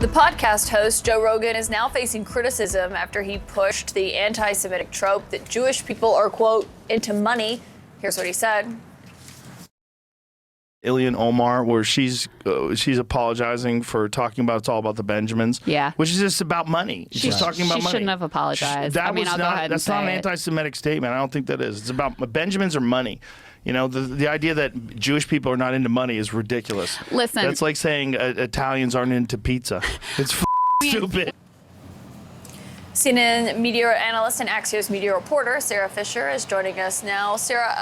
The podcast host, Joe Rogan, is now facing criticism after he pushed the anti-Semitic trope that Jewish people are, quote, into money. Here's what he said. Ilhan Omar, where she's apologizing for talking about it's all about the Benjamins. Yeah. Which is just about money. She's talking about she money. shouldn't have apologized. I'll go ahead and that's not an say it. anti-Semitic statement. I don't think that is. It's about Benjamins or money. You know, the idea that Jewish people are not into money is ridiculous. Listen. That's like saying Italians aren't into pizza. It's stupid. CNN media analyst and Axios media reporter Sarah Fisher is joining us now. Sarah,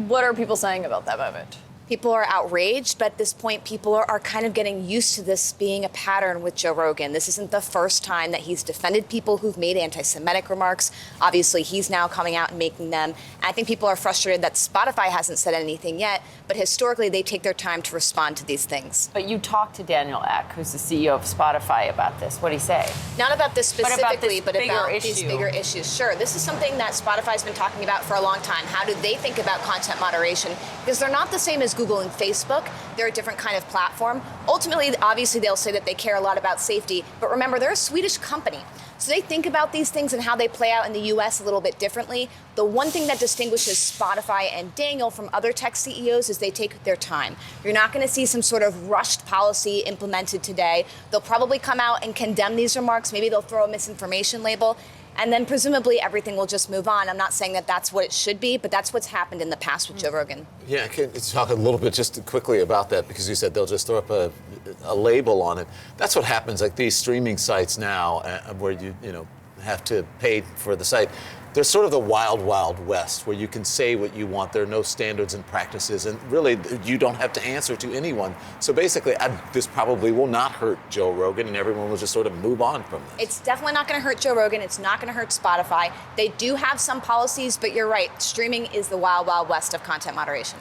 what are people saying about that moment? People are outraged, but at this point, people are kind of getting used to this being a pattern with Joe Rogan. This isn't the first time that he's defended people who've made anti-Semitic remarks. Obviously, he's now coming out and making them. And I think people are frustrated that Spotify hasn't said anything yet, but historically, they take their time to respond to these things. But you talked to Daniel Ek, who's the CEO of Spotify, about this. What did he say? Not about this specifically, but about these bigger issues. Sure, this is something that Spotify's been talking about for a long time. How do they think about content moderation? Because they're not the same as Google and Facebook. They're a different kind of platform. Ultimately, obviously, they'll say that they care a lot about safety. But remember, they're a Swedish company. So they think about these things and how they play out in the US a little bit differently. The one thing that distinguishes Spotify and Daniel from other tech CEOs is they take their time. You're not going to see some sort of rushed policy implemented today. They'll probably come out and condemn these remarks. Maybe they'll throw a misinformation label. And then presumably everything will just move on. I'm not saying that that's what it should be, but that's what's happened in the past with Joe Rogan. Yeah, can you talk a little bit just quickly about that, because you said they'll just throw up a label on it. That's what happens, like these streaming sites now, where you have to pay for the site. They're sort of the wild, wild west, where you can say what you want. There are no standards and practices, and really, you don't have to answer to anyone. So basically, this probably will not hurt Joe Rogan, and everyone will just sort of move on from this. It's definitely not going to hurt Joe Rogan. It's not going to hurt Spotify. They do have some policies, but you're right. Streaming is the wild, wild west of content moderation.